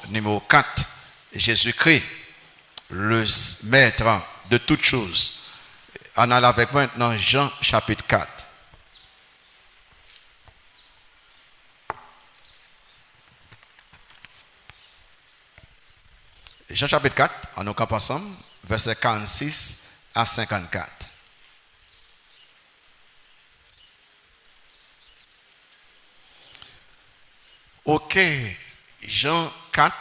numéro 4. Jésus-Christ, le maître de toutes choses. On a avec moi maintenant Jean chapitre 4. Jean chapitre 4, on nous campe ensemble, versets 46 à 54. Ok, Jean 4,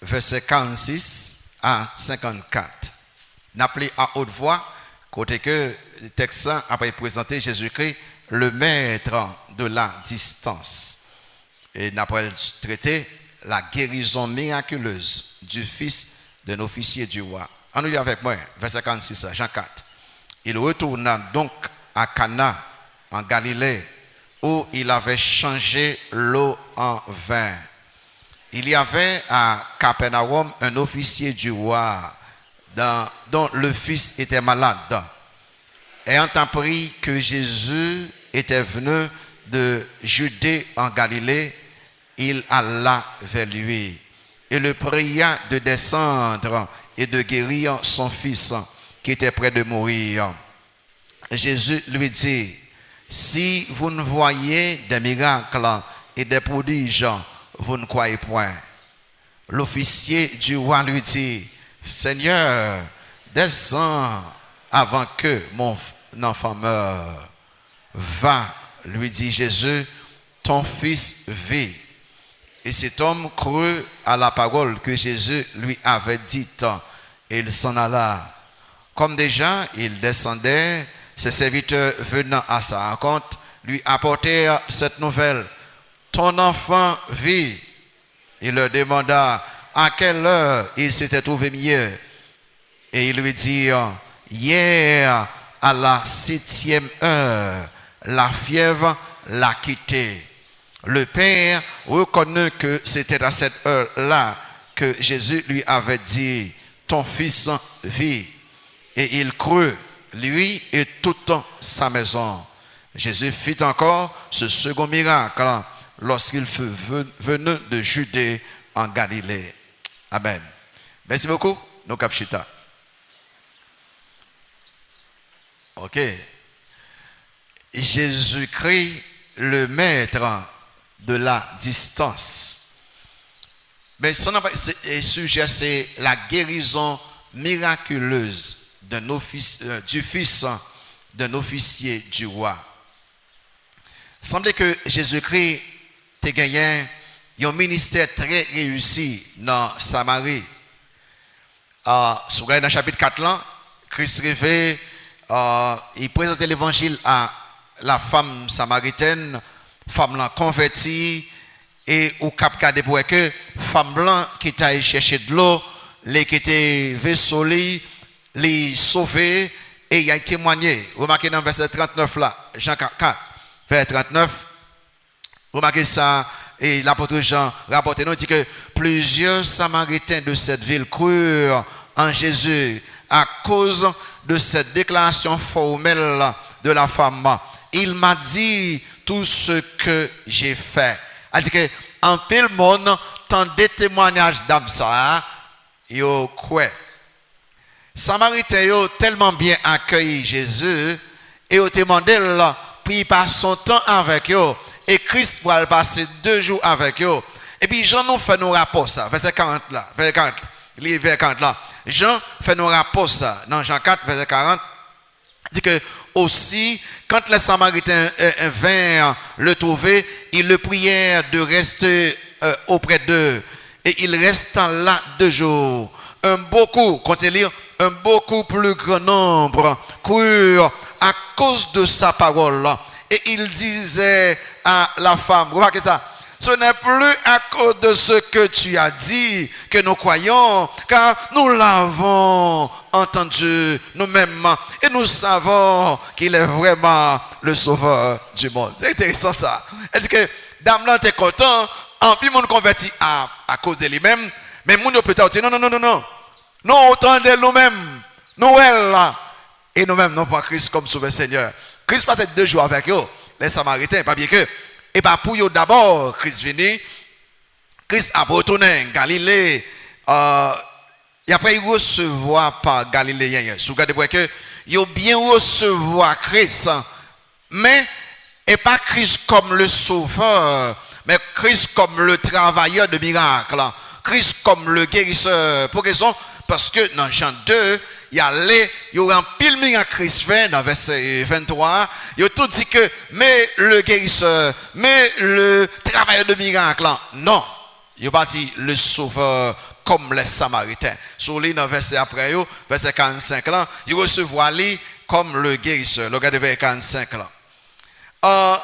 verset 46 à 54. N'appelez à haute voix, côté que le texte après présenter Jésus-Christ, le maître de la distance. Et n'après traiter la guérison miraculeuse du fils d'un officier du roi. En nous avec moi, verset 46, Jean 4. Il retourna donc à Cana, en Galilée, où il avait changé l'eau en vin. Il y avait à Capernaum un officier du roi dont le fils était malade. Ayant appris que Jésus était venu de Judée en Galilée, il alla vers lui et le pria de descendre et de guérir son fils qui était près de mourir. Jésus lui dit: si vous ne voyez des miracles et des prodiges, vous ne croyez point. L'officier du roi lui dit: Seigneur, descends avant que mon enfant meure. Va, lui dit Jésus, ton fils vit. Et cet homme crut à la parole que Jésus lui avait dite, et il s'en alla. Comme déjà il descendait, ses serviteurs venant à sa rencontre lui apportèrent cette nouvelle: ton enfant vit. Il leur demanda à quelle heure il s'était trouvé mieux. Et ils lui dirent: hier à la 7e heure, la fièvre l'a quitté. Le père reconnut que c'était à cette heure-là que Jésus lui avait dit: ton fils vit. Et il crut, lui et toute sa maison. Jésus fit encore ce second miracle lorsqu'il fut venu de Judée en Galilée. Amen. Merci beaucoup. Nous capchita. Ok. Jésus-Christ, le maître de la distance. Mais son sujet, c'est la guérison miraculeuse du fils d'un officier du roi. Il semblait que Jésus-Christ a gagné un ministère très réussi dans Samarie. Dans le chapitre 4, là, Christ rêvait, il présentait l'évangile à la femme samaritaine, femme là convertie, et au cap cadé pour que femme blanc qui t'a cherché de l'eau, les qui étaient vaisseau les sauver, et il a témoigné. Remarquez dans verset 39 là, Jean 4, verset 39, remarquez ça, et l'apôtre Jean rapporte, nous dit que plusieurs Samaritains de cette ville crurent en Jésus à cause de cette déclaration formelle de la femme. Il m'a dit tout ce que j'ai fait. C'est-à-dire que en pile monde, tant de témoignages d'âme ça, yo quoi. Samaritains ont tellement bien accueilli Jésus et ont demandé là, puis il passe son temps avec eux. Et Christ va passer 2 jours avec eux. Et puis Jean nous fait nos rapports ça, verset 40 là, verset 40, verset 40 là. Jean fait nos rapports ça, dans Jean 4, verset 40, dit que aussi, quand les Samaritains vinrent le trouver, ils le prièrent de rester auprès d'eux. Et il resta là 2 jours. Un beaucoup plus grand nombre crurent à cause de sa parole. Et il disait à la femme, remarquez ça, ce n'est plus à cause de ce que tu as dit que nous croyons, car nous l'avons entendu nous-mêmes et nous savons qu'il est vraiment le sauveur du monde. C'est intéressant ça. Elle dit que dame là t'es content, en plus monde converti à cause de lui-même, mais monde peut-être dit non. Nous entendons nous-mêmes, nous là, et nous-mêmes non pas Christ comme sauveur Seigneur. Christ passait 2 jours avec eux, les Samaritains, pas bien que. Et pas pour eux d'abord, Christ venu, Christ a retourné Galilée. Et après, il recevoir par Galiléen. Si vous regardez que il a bien recevoir Christ, mais et pas Christ comme le sauveur, mais Christ comme le travailleur de miracles, Christ comme le guérisseur. Pour raison, parce que dans Jean 2, il y aura un pile miracle Christ fait dans verset 23. Il a tout dit que, mais le guérisseur, mais le travailleur de miracles, non. Il a pas dit le sauveur comme les Samaritains. Sur lui, dans verset après, verset 45 là, il recevoir lui comme le guérisseur. Regardez verset 45 là.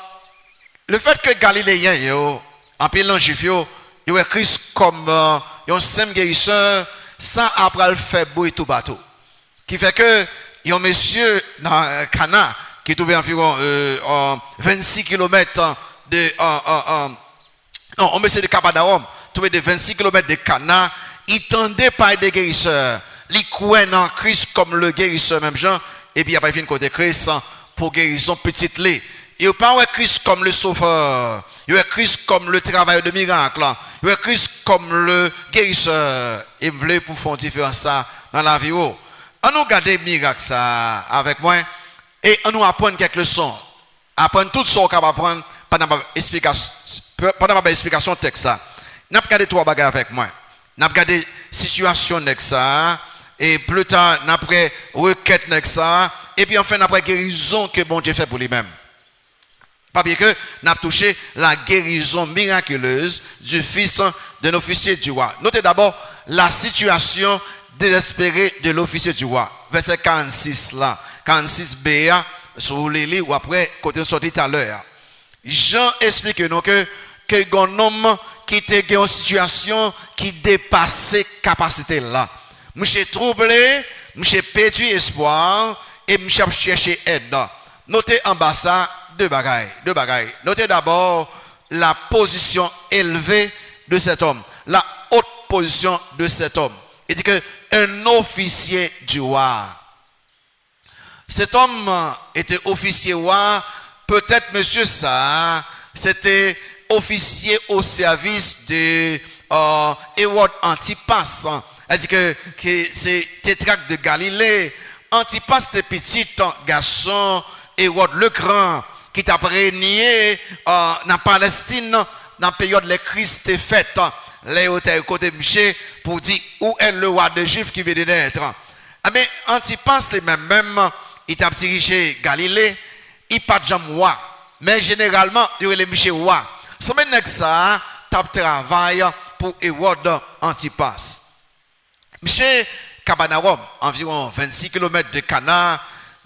Le fait que Galiléens, en pile juif, il a Christ comme un simple guérisseur, ça après le fait bruit tout bateau. Qui fait que, il y a un monsieur dans Cana qui trouvait environ 26 km de. Non, un monsieur de Capadarom, trouvé de 26 km de Cana, il tendait par des guérisseurs. Il croyait dans Christ comme le guérisseur, même Jean, et puis après, il vient côté Christ pour guérison petite lait. Il n'y a pas Christ comme le sauveur, il y a Christ comme le travailleur de miracles, il y a Christ comme le guérisseur. Il me voulait pour faire une différence ça dans la vie. On nous regarde miracle ça avec moi et on nous apprend quelques leçons. Apprendre tout ce qu'on va apprendre pendant ma explication texte ça. N'a pas regardé trois bagages avec moi. N'a pas regardé situation avec ça et plus tard après requête avec ça et puis enfin après guérison que bon Dieu fait pour lui-même. Pas bien que n'a touché la guérison miraculeuse du fils de l'officier du roi. Notez d'abord la situation désespérée de l'officier du roi. Verset 46 là, 46b sur les livres ou après côté sorti tout à l'heure. Jean explique nous que un homme qui était dans une situation qui dépassait capacité là. Monsieur troublé, monsieur perdu espoir et monsieur cherché aide. Notez en bas ça deux bagailles. Notez d'abord la position élevée de cet homme, la haute position de cet homme. Il dit que un officier du roi. Cet homme était officier roi, peut-être monsieur ça, c'était officier au service de Hérode Antipas. Elle dit que c'est tétrarque de Galilée. Antipas était petit garçon, Hérode le Grand, qui t'a régné dans Palestine, dans la période où le Christ est fait. Les hôtels côté Miché pour dire où est le roi de Juifs qui vient de naître. Mais Antipas, les mêmes, il t'a dirigé Galilée, il pas de jamais roi. Mais généralement, il y a les Miché roi. Ça mène que ça, t'a travail pour Hérode Antipas. Miché Capadarom, environ 26 km de Cana,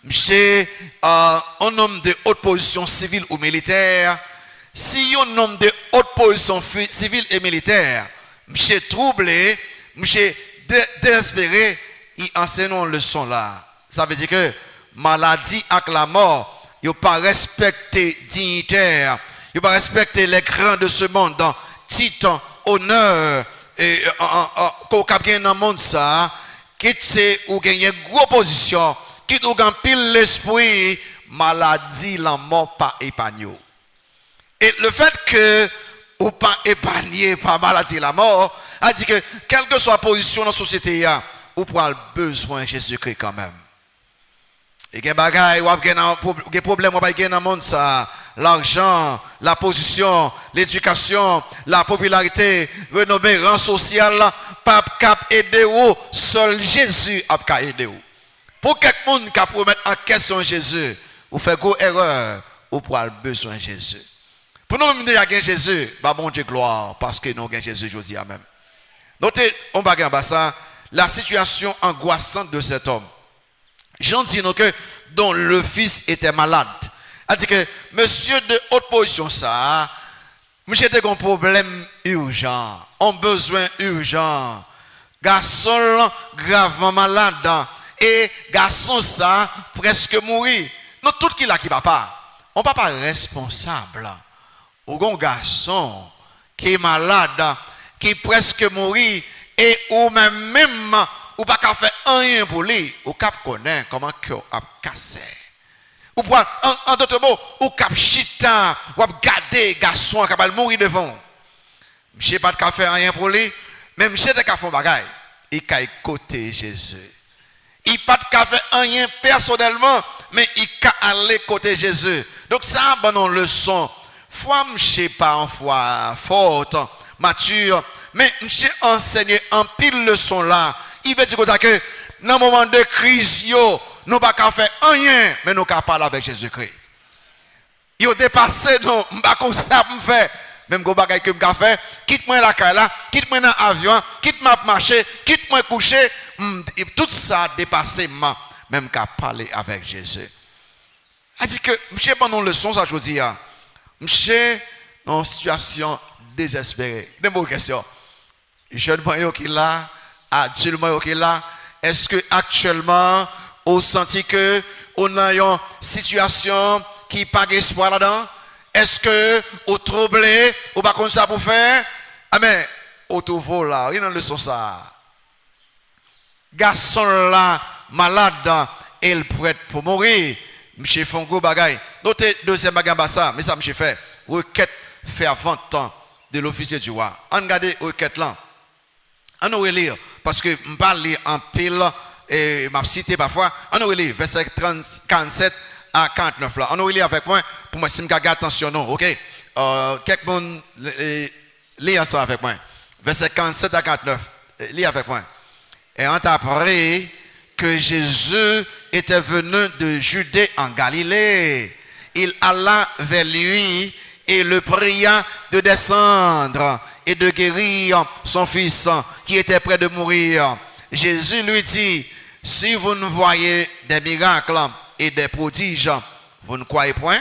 Miché, un homme de haute position civile ou militaire. Si un homme de haute position civile et militaire, monsieur troublé, monsieur désespéré, il enseigne une leçon là. Ça veut dire que maladie avec la mort, il ne pas respecter dignitaire, il ne pas respecter les grands de ce monde, titre, honneur, et qu'on a bien dans le monde ça, qui c'est ou gagner une grosse position, qui ou gagne pile l'esprit, maladie, la mort pas épargné. Et le fait que ou pas épargné par maladie la mort, a dit que quelle que soit la position dans la société, ou pour le besoin de Jésus-Christ quand même. Et il y a des bagailles, des problèmes dans le monde, ça, l'argent, la position, l'éducation, la popularité, renommée, rang social, pas cap aider ou, seul Jésus a cap aider ou. Pour quelqu'un qui a remettre en question Jésus, ou faire une erreur, ou pour le besoin de Jésus. Pour nous, nous avons Jésus, bah bon Dieu gloire, parce que nous avons Jésus aujourd'hui même. Notez, on va regarder ça, la situation angoissante de cet homme. Jean dit nous que dont le fils était malade. A dit que monsieur de haute position ça, monsieur était un problème urgent, un besoin urgent. Garçon gravement malade et garçon ça presque mourir. Nous tout qui là qui papa, on papa responsable. Ou un garçon qui est malade, qui est presque mourir, et ou même, ou pas qu'à faire rien pour lui, ou qu'à connaître comment cœur a cassé. Ou pour, en d'autres mots, ou qu'à chita, ou à garder garçon qui va mourir devant. Monsieur pas de café rien pour lui, mais monsieur de café bagaille. Il a côté Jésus. Il pas de café rien personnellement, mais il a aller côté Jésus. Donc ça bon une leçon. Foi monsieur pas en foi forte, mature, mais monsieur enseigné en pile leçon là. Il veut dire que dans le moment de crise yo, nous pas qu'à faire rien, mais nous qu'à parler avec Jésus-Christ. Yo dépassé non, pas comme ça me faire. Même go bagay que me faire, quitte-moi la caille là, quitte-moi dans avion, quitte-moi marcher, quitte-moi coucher, tout ça dépassé moi, même qu'à parler avec Jésus. A dit que monsieur pendant leçon ça je dis monsieur dans une situation désespérée. Des bonnes questions. Jeune moyen qui là, adulte moyen qui là, est-ce que actuellement on senti que on a une situation qui pas d'espoir là-dedans? Est-ce que vous troublez, ou pas comme ça pour faire? Ah mais, au tout là, il y a une leçon ça. Garçon là, malade, il prête pour mourir. Monsieur Fongo bagay. Notez deuxième bagay ça, mais ça monsieur fait. Requête fait avant temps de l'officier du roi. On regarde requête là. On va lire, parce que je parle en pile, et je cité parfois. On va lire, verset 47 à 49 là. On va lire avec moi. Pour moi, si je garde attention, non, ok? Quelqu'un lit ensemble avec moi. Verset 47 à 49. Lis avec moi. Et on appris que Jésus était venu de Judée en Galilée. Il alla vers lui et le pria de descendre et de guérir son fils qui était près de mourir. Jésus lui dit, si vous ne voyez des miracles et des prodiges, vous ne croyez point?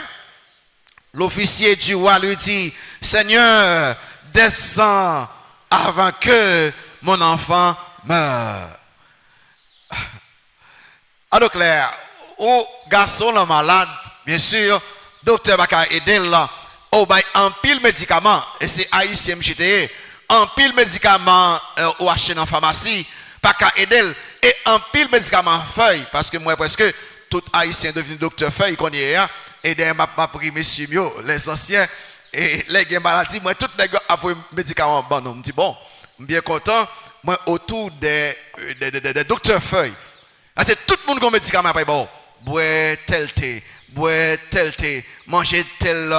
L'officier du roi lui dit, Seigneur, descends avant que mon enfant meure. Alors clair, au garçon le malade, bien sûr, docteur va aider là, au bail en pile médicament, et c'est haïtien m'chité, en pile médicament ou acheter dans pharmacie, pas qu'à aider, et en pile médicament feuille, parce que moi presque tout haïtien devenu docteur feuille qu'on y est. Et des m'a pris messieurs les anciens et les maladies moi tout les gars après médicaments bon on me dit bon bien content moi autour des docteurs feuilles c'est tout le monde qui médicament après bon boire tel thé manger telle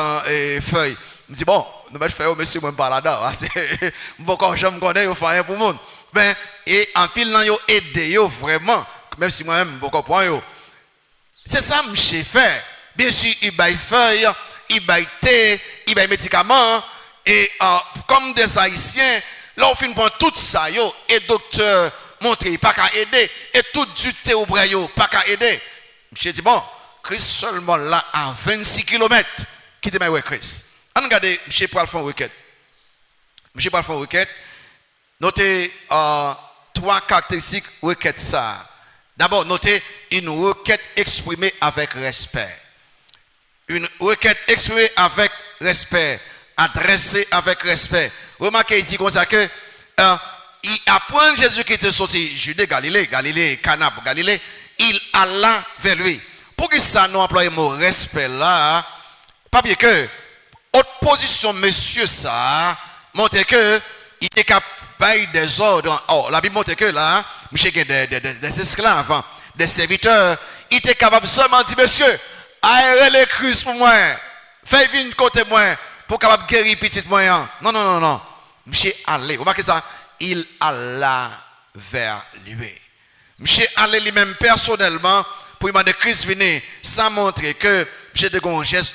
feuille me dit bon nous va faire monsieur moi pas là-dedans c'est bon quand je me connais il faut rien pour monde ben et en pile là yo aider yo vraiment même si moi même beaucoup point yo c'est ça monsieur fait. Bien sûr, il baille feuille, il baille thé, il baille médicaments. Et comme des haïtiens, là, on finit prendre tout ça, yo, et docteur montre, pas qu'à aider. Et tout du thé au bras, pas qu'à aider. Je dis, bon, Chris seulement là, à 26 km, qui te met ouais, Chris. On regarde, monsieur Paul font requête. Monsieur Paul font requête. Notez trois caractéristiques requête ça. D'abord, notez une requête exprimée avec respect. Une requête exprimée avec respect, adressée avec respect. Remarquez, il dit comme ça que il apprend Jésus qui était sorti Judée, Galilée, Cana, Galilée, il alla vers lui. Pour que ça nous emploie le mot respect là, pas bien que haute position monsieur ça montre que il est capable des ordres. Oh, la Bible montre que là, monsieur des esclaves, des serviteurs, il était capable seulement de dire monsieur aérez les Christ pour moi. Faites venir côté moi pour capable guérir petit moyen. Non. Monsieur allé. Vous remarquez ça? Il alla vers lui. Monsieur allé lui-même personnellement pour demander Christ venir. Ça montre que monsieur de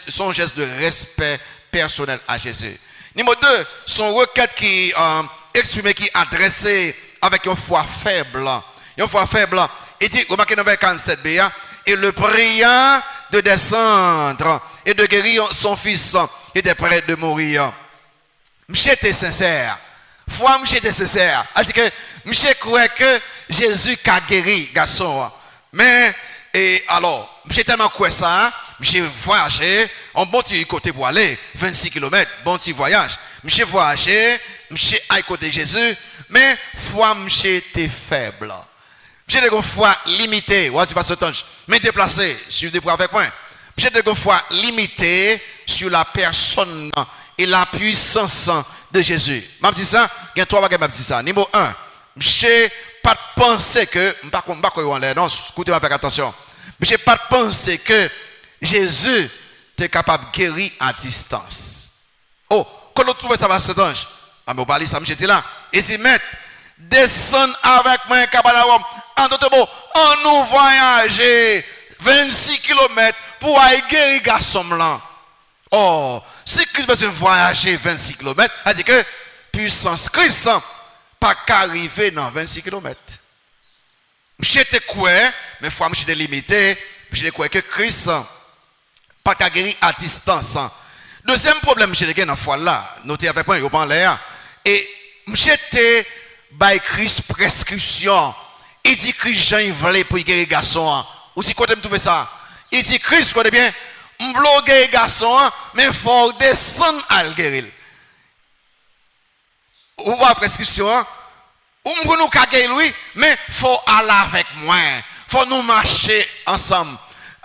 son geste de respect personnel à Jésus. Numéro 2, son requête qui exprimé, qui adressé avec une foi faible. Une foi faible. Il dit, remarquez dans vers 47b, et le pria de descendre et de guérir son fils qui était prêt de mourir. Monsieur était sincère. Foi, monsieur était sincère. C'est-à-dire que monsieur croyait que Jésus a guéri garçon. Mais, et alors, monsieur tellement croyait ça, monsieur voyageait, on bon petit côté pour aller, 26 km, bon petit voyage. Monsieur voyageait, monsieur à côté de Jésus, mais foi, monsieur était faible. J'ai des fois limitées, mais déplacé, suivez avec moi. J'ai des fois limitées sur la personne et la puissance de Jésus. Je dis ça, il y a trois bagages que je dis ça. Numéro 1, je n'ai pas de penser que, je ne sais pas, non, écoutez-moi, faites attention. Je n'ai pas de penser que Jésus est capable de guérir à distance. Oh, quand on trouve ça va cet ange, on va parler ça, je dis là, et dit, maître, descends avec moi, Capernaum. En d'autres mots, on nous voyager 26 km pour aller guérir garçon là. Oh, si Christ besoin voyager 26 km, ça dit que puissance Christ pas qu'arriver dans 26 km. J'étais quoi, mais foi j'étais limité, j'étais quoi que Christ pas qu'à guérir à distance. Deuxième problème j'étais dans foi là, notez avec moi, il pas l'air et j'étais by Christ prescription. Il dit Christ Jean il voulait pour guérir garçon. Ou si côté me trouver ça. Il dit Christ connaît bien, m'vlo guérir garçon, mais faut descendre à le guérir. Ou pas prescription, ou nous ka guérir lui, mais faut aller avec moi. Faut nous marcher ensemble.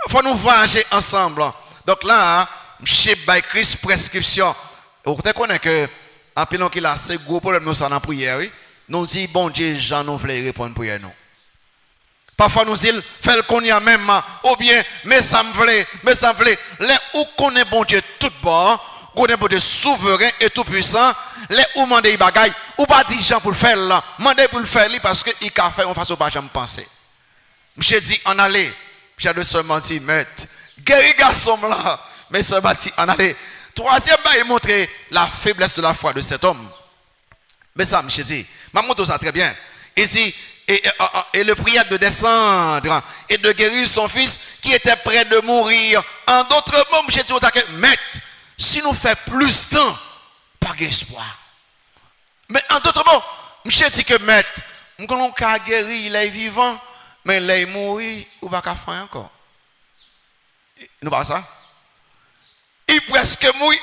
Faut nous voyager ensemble. Donc là, chez by Christ prescription. Vous connaissez que en pilon qu'il a c'est gros problème nous ça dans prière, oui. Nous dit bon Dieu, Jean nous voulons répondre prière nous. Parfois nous disons, fais le qu'on y a même, ou bien, mais ça me voulait. Les où connaît bon Dieu tout bon, connaît bon Dieu souverain et tout puissant, les où mandé y bagaille, ou pas dit Jean pour le faire là, mandé pour le faire parce que il a fait en face au pas jamais penser. Monsieur dit en aller, j'ai de seulement dit maître, guéri garçon là, mais seulement dit en aller. Troisième il montrer la faiblesse de la foi de cet homme. Mais ça, monsieur dit, m'a montré ça très bien. Il dit et le prière de descendre et de guérir son fils qui était près de mourir. En d'autres mots, monsieur dit, maître, si nous faisons plus de temps, pas d'espoir. Mais en d'autres mots, monsieur dit que maître, nous avons qu'à guérir, il est vivant, mais il est mort, ou pas qu'à faire encore. Nous pas ça? Il presque mourir.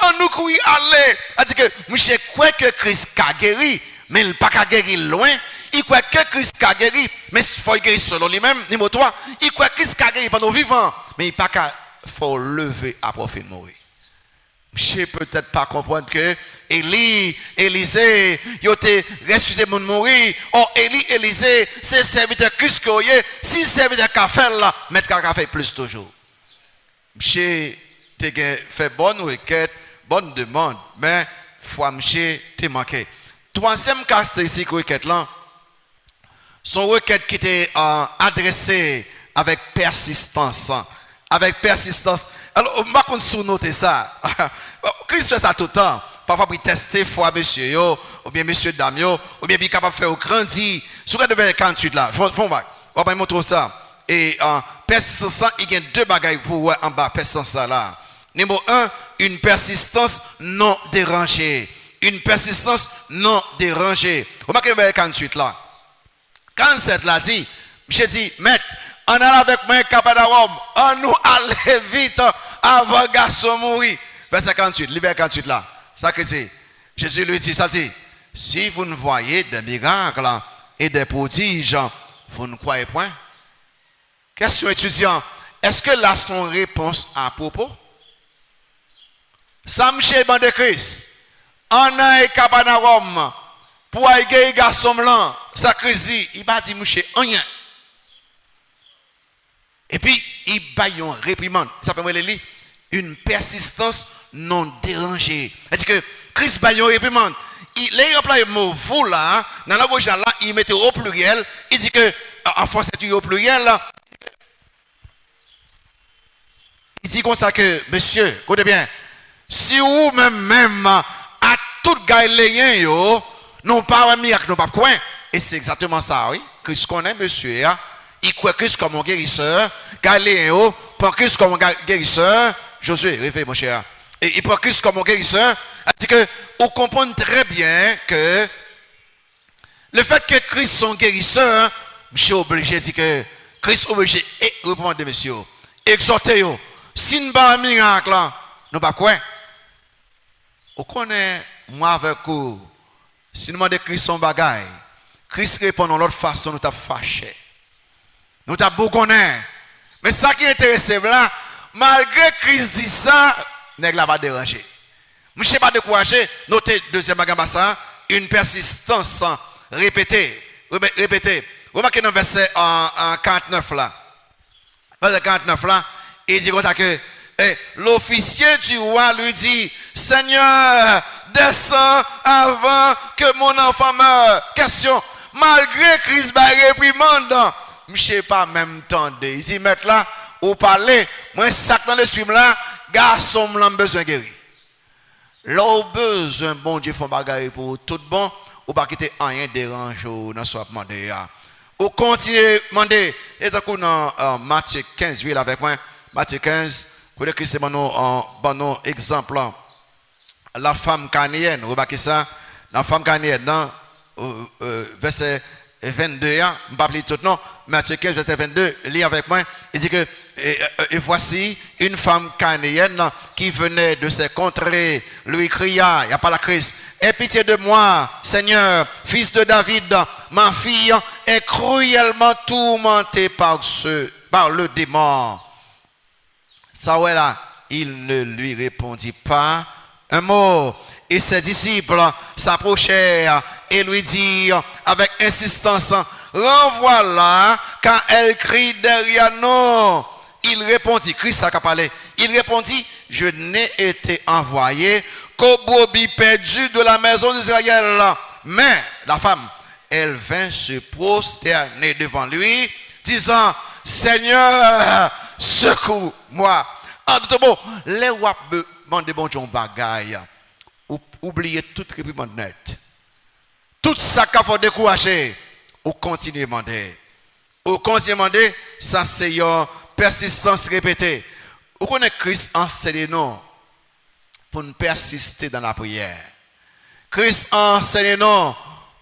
On nous couille aller. C'est-à-dire que monsieur croit que Christ a guéri, mais il n'a pas qu'à guérir loin. Il croit que Christ a guéri, mais il faut guérir selon lui-même. Numéro 3, il croit que Christ a guéri pendant vivant, mais il n'a pas qu'à faut lever à profit de mourir. Je ne peux peut-être pas comprendre que Élisée, il a ressuscité mon mourir. Oh, Élisée, c'est serviteur Christ qui est. Si serviteur qu'a fait là, mais qu'a fait plus toujours. Je fait bonne requête, bonne demande, mais foi monsieur t'es manqué. Troisième caractéristique requête là, son requête qui était adressée avec persistance. Avec persistance. Alors, on va sous-noter ça. Christ fait ça tout le temps. Parfois, pour tester foi, monsieur, ou bien monsieur, dame, ou bien capable de faire grandir. Sur le verset 48 là, on va montrer ça. Et persistance, il y a deux bagages pour voir en bas, persistance là. Numéro 1, une persistance non dérangée. Une persistance non dérangée. Vous marquez le verset 48 là. 47 là dit, je dis, maître, on allait avec moi Capernaum, on nous allait vite avant garçon mourir. Verset 48, le verset 48 là. Ça que c'est. Jésus lui dit, ça dit, si vous ne voyez des miracles et des prodiges, vous ne croyez point. Question étudiant, est-ce que là son réponse à propos? Samché ban de Christ, en a Capernaum, pour aller guérir garçon blanc, ça crise, il va dire mouché rien. Et puis il baille une réprimande. Ça fait moi les une persistance non dérangée. C'est-à-dire que Christ baille une réprimande. Il est employé le mot vous là, dans la gauche là, il mettait au pluriel, il dit que en français c'est au pluriel là. Il dit comme ça que monsieur, écoutez bien, si vous même à tout gaïléen yo, non pas un miracle, non pas quoi. Et c'est exactement ça, oui. Christ connaît monsieur, il croit Christ comme un guérisseur, gaïléen yo, prend Christ comme un guérisseur. Josué, réveille mon cher. Et il prend Christ comme un guérisseur. C'est que vous comprenez très bien que le fait que Christ soit guérisseur, monsieur obligé dit que Christ obligé et répondez monsieur, exhortez-vous. Si nous pas un miracle, nous pas quoi. Vous connaissez, moi avec vous, si nous demandons Christ son bagaille, Christ répond de l'autre façon, nous t'a fâché. Nous t'a bougonné. Mais ça qui est intéressant là, malgré Christ dit ça, n'est pas dérangé. Je ne suis pas découragé. Notez deuxième bagage, une persistance répétée. Répétez. Remarquez dans le verset 49 là. Verset 49 là, il dit que l'officier du roi lui dit, Seigneur, descends avant que mon enfant meure. Question, malgré Christ va réprimande, je ne sais pas même temps. Il dit, maître là, ou parler, moi, sac dans le stream là, garçon, m'a besoin de guérir. Là, au besoin, bon Dieu, font bagarre pour tout bon, ou pas quitter rien dérange ou dans soit demandé. Ou continuer demander, et donc dans Matthieu 15, oui, avec moi, Matthieu 15, pour le Christ, bon exemple, la femme cananéenne, remarquez ça, la femme cananéenne, dans verset 22, je ne vais pas appeler tout non, Matthieu 15, verset 22, lis avec moi, il dit que, et voici une femme cananéenne qui venait de ses contrées, lui cria, il n'y a pas la crise, aie pitié de moi, Seigneur, fils de David, ma fille est cruellement tourmentée par le démon. Ça ouais là, il ne lui répondit pas un mot. Et ses disciples s'approchèrent et lui dirent avec insistance, renvoie-la car elle crie derrière nous. Il répondit, Christ a parlé, il répondit, je n'ai été envoyé qu'aux brebis perdues de la maison d'Israël. Mais la femme, elle vint se prosterner devant lui, disant, Seigneur, secours-moi. En tout cas, les wap demandent bon Dieu bagaille. Oubliez toute réprimande net. Tout ça qu'il faut décourager. Ou continuer à demander. Ou continuer à demander, ça c'est une persistance répétée. Vous connaissez Christ enseigne nous pour nous persister dans la prière. Christ enseigne nous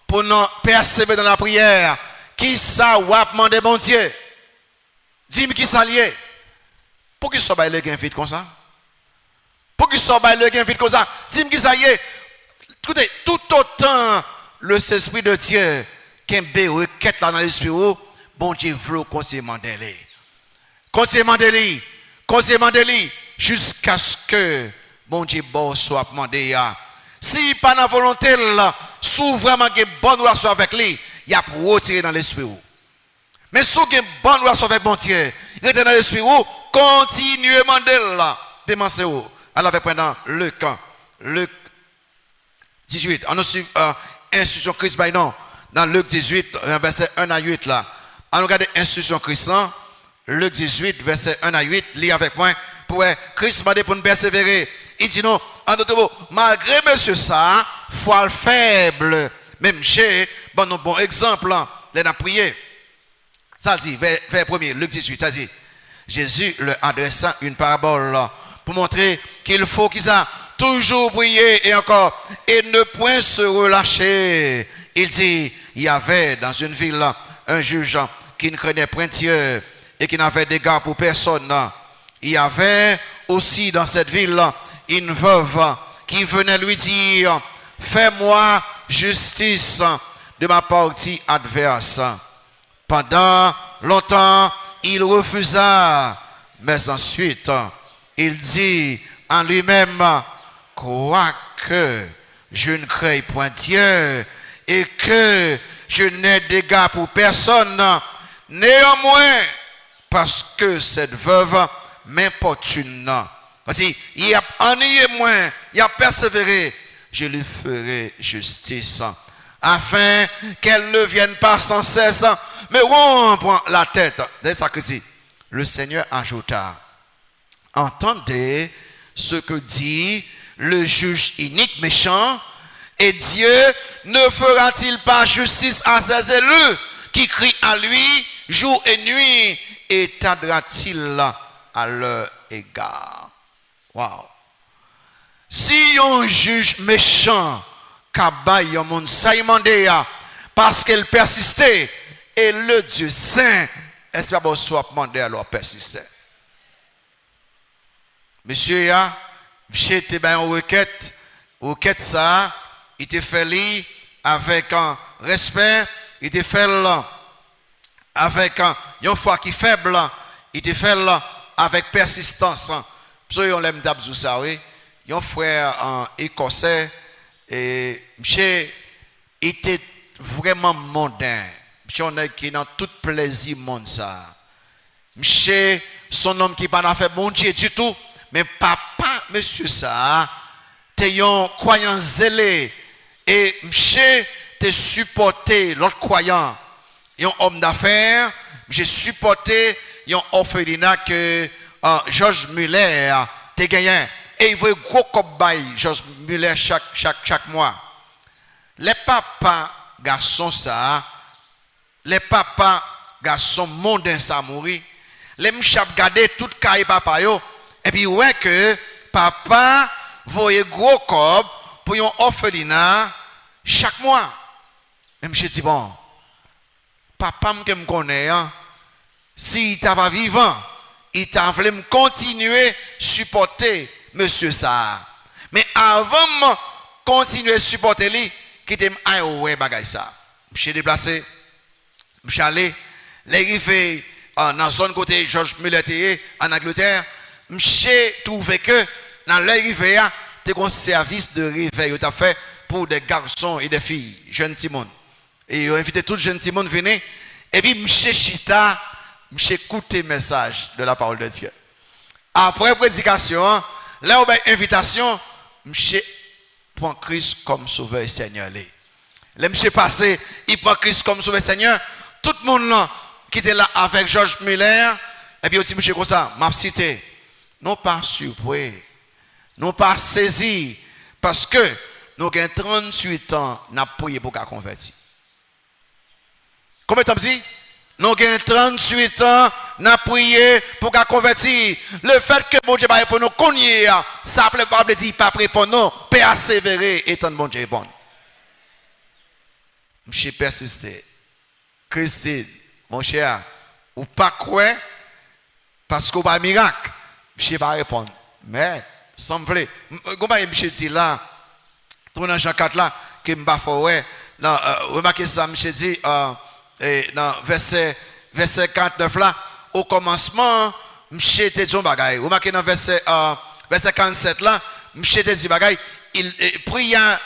pour nous persévérer dans la prière. Qui ça ou demander bon Dieu? Dis-moi qui ça lié. Pour qu'il soit le gain vite comme ça? Pour qu'il soit le gain vite comme ça? Dis-moi qui ça y est. Écoutez, tout autant le Esprit de Dieu qui est requête là dans l'esprit, bon Dieu veut conseiller Mandeli. Conseiller Mandeli. Conseiller Mandeli. Jusqu'à ce que bon Dieu soit demandé. Si pas la volonté là, sous vraiment une bonne relation avec lui, il y a pour retirer dans l'esprit. Mais si vous avez une bonne relation avec mon Dieu, restez dans l'esprit, continuez à demander là. Demandez où. Alors avec pendant Luc 18. On a suivi instruction Christ by non. Dans Luc 18, verset 1 à 8 là. On regarde instruction Christ là. Luc 18, verset 1 à 8. Lis avec moi. Pour Christ m'a dit pour nous persévérer. Il dit non. En d'autres mots, malgré monsieur ça, foi faible. Même chez, bon exemple là. Il a prié. Ça dit, vers 1er, Luc 18, ça dit, Jésus leur adressa une parabole pour montrer qu'il faut qu'ils aient toujours prié et encore, et ne point se relâcher. Il dit, il y avait dans une ville un juge qui ne craignait point Dieu et qui n'avait d'égard pour personne. Il y avait aussi dans cette ville une veuve qui venait lui dire, fais-moi justice de ma partie adverse. Pendant longtemps, il refusa, mais ensuite, il dit en lui-même, quoique je ne crée point Dieu et que je n'ai d'égard pour personne, néanmoins, parce que cette veuve m'importune, parce qu'il a ennuyé moi, il a persévéré, je lui ferai justice, afin qu'elle ne vienne pas sans cesse me rompre la tête. C'est ça que c'est. Le Seigneur ajouta, entendez ce que dit le juge inique méchant, et Dieu ne fera-t-il pas justice à ses élus qui crient à lui jour et nuit, et tardera-t-il à leur égard? Wow. Si un juge méchant kabaye yon moun sa yimande parce qu'elle persistait, et le Dieu saint, est-ce pas bon soit demandé alors persister? Monsieur ya, j'étais bien en requête ça, il te fait li avec un respect, il te fait avec une foi qui faible, il te fait avec persistance. Parce que on l'aime d'absous ça, oui. un frère en écossais et monsieur était vraiment mondain. Monsieur on est qui dans tout plaisir monde ça. Monsieur son homme qui pas fait bon Dieu du tout, mais papa monsieur ça t'es un croyant zélé et monsieur te supporté l'autre croyant. Un homme d'affaires, j'ai supporté un orphelinat que Georges Muller te gagné et il veut gros cobaye Georges Muller chaque mois. Les papas garçons ça, les papas garçons mondains ça mourir. Les m'chap garder toute caille papa yo et puis ouais que papa voyait gros cob pour un orphelinat chaque mois. Et je dis bon, papa me connaît si il t'a vivant, il t'a voulu me continuer supporter monsieur ça. Mais avant de continuer à supporter lui, qui t'aime aïe ouais bagay ça. Je suis déplacé, je suis allé, les rives dans la zone côté Georges Muller en Angleterre, je trouvé que dans les rives, tu as un service de réveil tu fait pour des garçons et des filles, jeunes Timon. Et ils ont invité tout jeunes Timon à venir. Et puis, M. Chita, M. écouté le message de la parole de Dieu. Après prédication, là où il y a invitation, M. prend Christ comme sauveur et Seigneur. Le M. passé, il prend Christ comme sauveur et Seigneur. Tout le monde là, qui était là avec Georges Muller, et puis aussi M. comme ça, m'a cité. Non pas surpris, non pas saisi, parce que nous avons 38 ans, nous avons prié pour qu'à convertir. Combien de temps dit? Nous avons 38 ans, nous avons prié pour qu'à convertir. Le fait que bon Dieu va pour nous connaître, ça ne veut pas dire pas prêt pour nous, persévérer étant bon Dieu bon. Je persisté. Christine, mon cher, ou pas quoi, parce qu'on pas miracle, je ne vais pas répondre. Mais, semble, comment je dis là, dans Jean 4 là, que je ne vais pas faire, remarquez ça, je dis, dans verset 49 là, au commencement, je te dis un bagay. Remarquez dans verset 47 là, je te dis bagay, il pria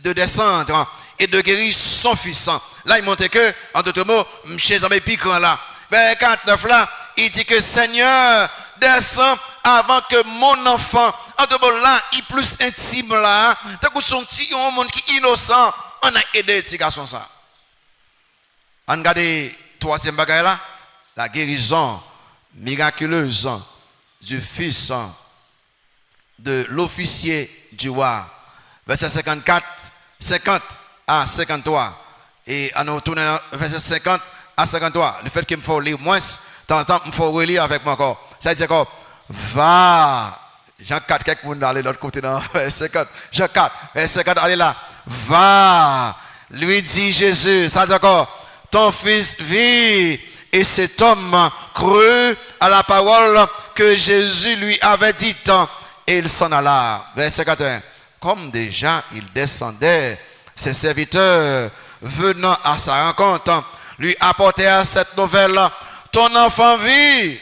de descendre et de guérir son fils. Là, il montre que, en d'autres mots, je suis plus grand là. Verset 49 là, il dit que Seigneur, descend avant que mon enfant, en d'autres mots là, il est plus intime là. T'as que son petit monde qui est innocent, on a aidé ces garçons ça. On regarde troisième bagaille là, la guérison miraculeuse du fils de l'officier du roi. Verset 54, 50 à 53. Et on retourne verset 50 à 53. Le fait qu'il me faut lire moins, de temps en temps, il faut relire avec moi encore. Ça veut dire quoi? Va. Jean 4, quelqu'un peut aller de l'autre côté dans verset 50. Jean 4, verset 50, allez là. Va. Lui dit Jésus, ça veut dire quoi? Ton fils vit. Et cet homme crut à la parole que Jésus lui avait dite. Et il s'en alla. Verset 81. Comme déjà il descendait, ses serviteurs venant à sa rencontre lui apportèrent cette nouvelle. Ton enfant vit.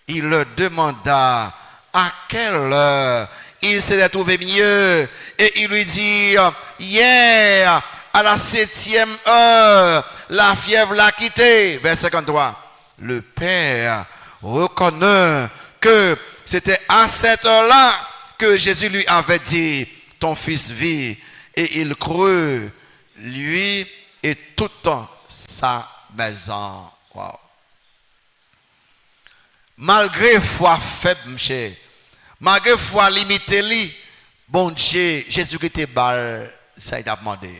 Il leur demanda à quelle heure il s'était trouvé mieux. Et il lui dit, hier, à la 7e heure, la fièvre l'a quitté. Verset 53. Le père reconnaît que c'était à cette heure-là que Jésus lui avait dit, ton fils vit. Et il crut, lui et toute sa maison. Wow. Malgré foi faible, monsieur, malgré foi limitée, bon Dieu, Jésus qui était bal, ça il a demandé.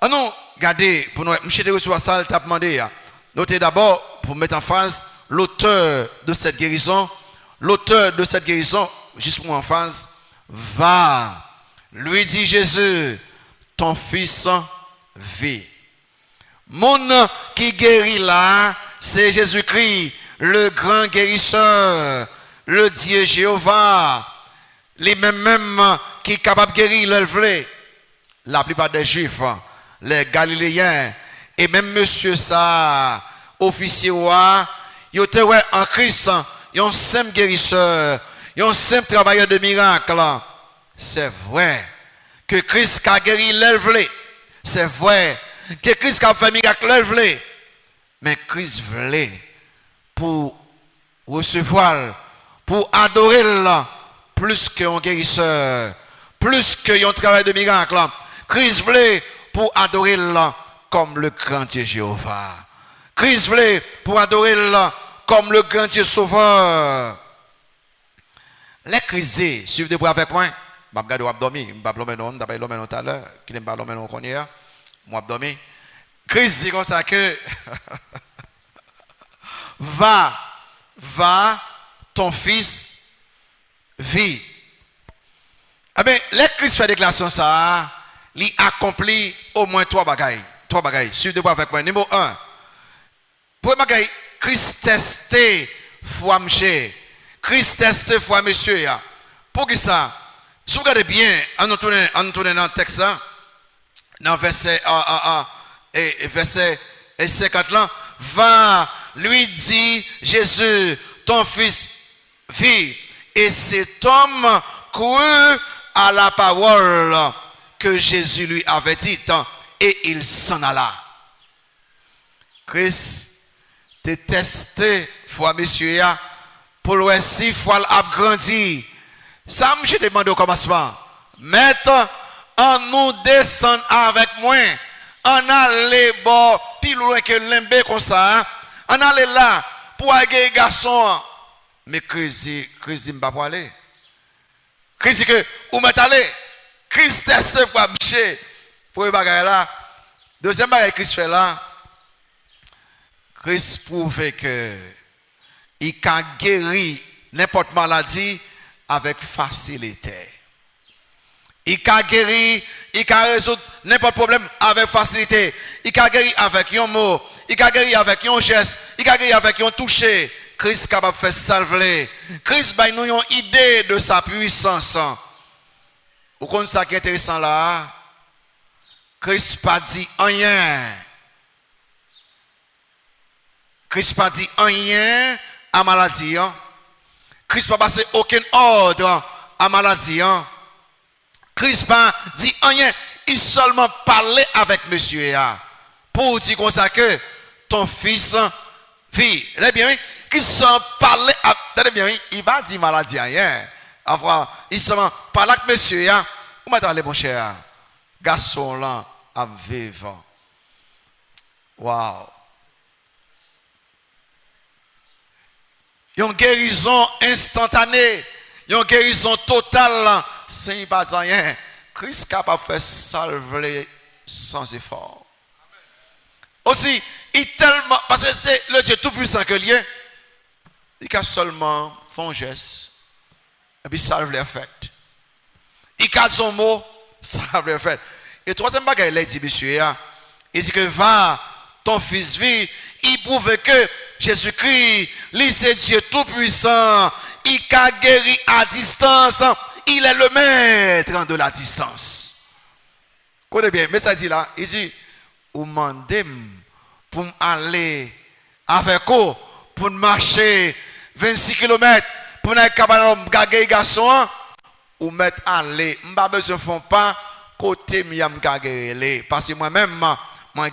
Ah non, regardez, pour nous, monsieur de recevoir ça, il a demandé. Notez d'abord, pour mettre en face, l'auteur de cette guérison, juste pour en face, va, lui dit Jésus, ton fils vit. Mon qui guérit là, c'est Jésus-Christ, le grand guérisseur, le Dieu Jéhovah, les mêmes qui est capable de guérir le vrai. La plupart des Juifs, les Galiléens, et même monsieur ça, officier roi, ils étaient en Christ, ils ont simple guérisseur, un simple travailleur de miracle. C'est vrai que Christ a guéri l'œuvre. C'est vrai que Christ a fait miracle l'œuvre. Mais Christ voulait pour recevoir, pour adorer plus qu'un guérisseur, plus qu'un travail de miracle. Christ voulait pour adorer comme le grand Dieu Jéhovah. Christ voulait pour adorer comme le grand Dieu sauveur. Les crisés, suivez pour avec moi. Je vais regarder dormir, je vais pas dormir non, d'après l'homme tout à l'heure, qui n'aime pas l'homme non qu'on hier. Moi dormir. Crise comme ça que va ton fils vit. Eh bien, les Christ fait déclaration ça, il accomplit au moins trois bagailles. Trois bagailles. Suivez pour avec moi. Numéro 1. Pour bagaille, Christ testé foi monsieur. Christ testé foi monsieur. Pour qui ça? Si vous regardez bien, on nous tourne dans le texte là, dans verset 50 là, va lui dit Jésus, ton fils vit. Et cet homme crut à la parole que Jésus lui avait dite et il s'en alla. Christ te testé, foi monsieur, pour le si foi a grandi. Ça me j'ai demandé au commencement. Maintenant, on nous descend avec moi. On allait bon, plus loin que l'embé comme ça. On allait là pour aller garçon. Mais Christ m'a pas aller. Christ que où m'est allé? Christ teste fois bché. Pour le bagage là. Deuxième bagage Christ fait là. Christ prouve que il a guéri n'importe maladie avec facilité. Il a guéri, il a résoudre n'importe problème avec facilité. Il a guéri avec un mot, il a guéri avec un geste, il a guéri avec un toucher. Christ est capable de faire salver. Christ a nous une idée de sa puissance. Vous comprenez ça qui est intéressant là? Christ n'a pas dit rien. Christ n'a pas dit rien à maladie. Christ n'a pas passé aucun ordre à maladie. Christ n'a pas dit rien. Il seulement parlait avec monsieur. Pour dire comme ça que ton fils vit. Vous bien, oui? Christ parlait avec bien, oui? Il va dire maladie rien. Il seulement parlait avec monsieur. Où m'attendez mon cher? Garçon là à vivre. Wow. Une guérison instantanée, une guérison totale, sans pas rien. Christ est capable de faire salver sans effort. Aussi, il tellement, parce que c'est le Dieu tout-puissant que lui, il a seulement fait un geste, et puis salve l'effet. Il a son mot, salve l'effet. Et troisième bagage, il dit, monsieur, il dit que va, ton fils vit, il prouve que Jésus-Christ, lui c'est Dieu tout-puissant, il a guéri à distance, il est le maître de la distance. Écoutez bien, mais ça dit là, il dit, vous demandez pour aller avec vous, pour marcher 26 km, pour être capable de gagner les garçons, ou mettre aller, je n'ai pas besoin de faire pas, côté miam gagner parce que moi-même, moi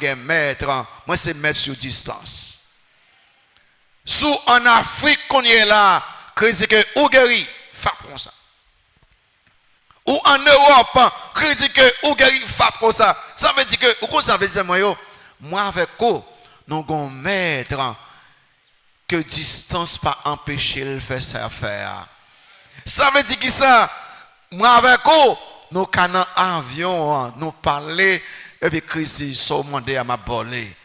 je suis maître, moi c'est maître sur distance. Sous en Afrique qu'on est là, Christ que ou guéri, frappe comme ça. Ou en Europe, Christ que ou guéri, frappe comme ça. Ça veut dire que, ou ça veut dire moi avec vous, nous avons maître que distance pas empêcher de faire ça faire. Ça veut dire que ça, moi avec vous, nous avons un avion, nous parler, et puis Christ sont demandé à ma bolée.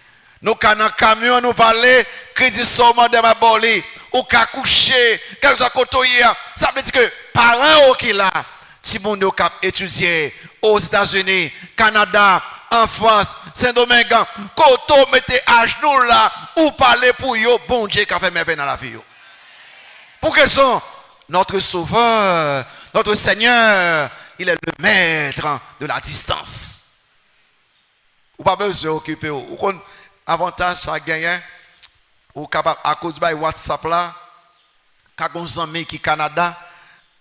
Nous avons un camion, nous parler, Christ sont demandé à ma bolée. Ou qu'à coucher, qu'à soit côtoyer. Ça veut dire que parents qui là, si mon nous cap étudier aux États-Unis, Canada, en France, Saint-Domingue, quand on mettez à genoux là, ou parler pour eux, bon Dieu qui a fait merveille dans la vie. Pour que son notre Sauveur, notre Seigneur, il est le maître de la distance. Ou pas besoin d'occuper. Ou avantage ça gagne, ou capable à cause de WhatsApp là, quand on s'en met qui Canada,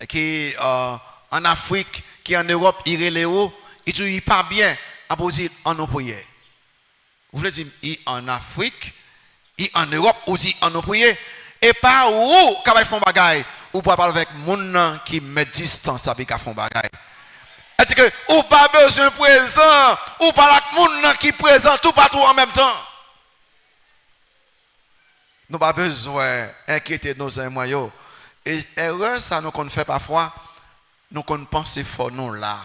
qui en Afrique, qui en Europe, il est Léo, il pas bien à poser en nos prières. Vous voulez dire, il en Afrique, il en Europe, ou dit en nos prières, et pas où, quand ils font bagaille, ou pas parler avec moun qui met distance avec qui font bagaille. C'est que, ou pas besoin présent, ou pas avec moun qui présent tout partout en même temps. Nous n'avons pas besoin d'inquiéter nos amis. Et erreur, ça nous qu'on fait parfois, nous qu'on pense fort nous là.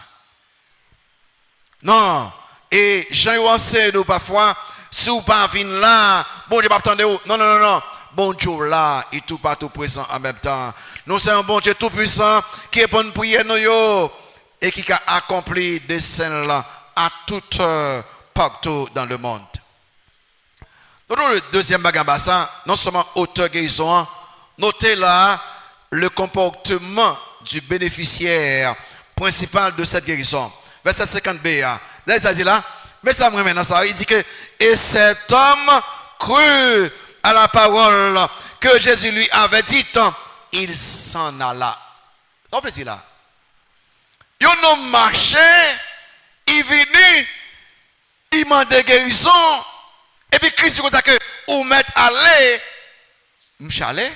Non. Et Jean sait nous parfois, si vous pas venir là, bon Dieu pas attendre où. Non, non, non, non. Bon Dieu là, il tout partout présent en même temps. Nous sommes un bon Dieu tout puissant qui est bon prière nous yo et qui a accompli des scènes là à toute partout dans le monde. Le deuxième bagambassa, non seulement auteur guérison, notez là le comportement du bénéficiaire principal de cette guérison. Verset 50b. Là, il a dit là, mais ça me remet dans ça. Il dit que, et cet homme crut à la parole que Jésus lui avait dite, il s'en alla. Qu'est-ce que dit là? Il a marché, il venu, il m'a de guérison. Et puis Christ dit que ou mettre aller, m'chalé,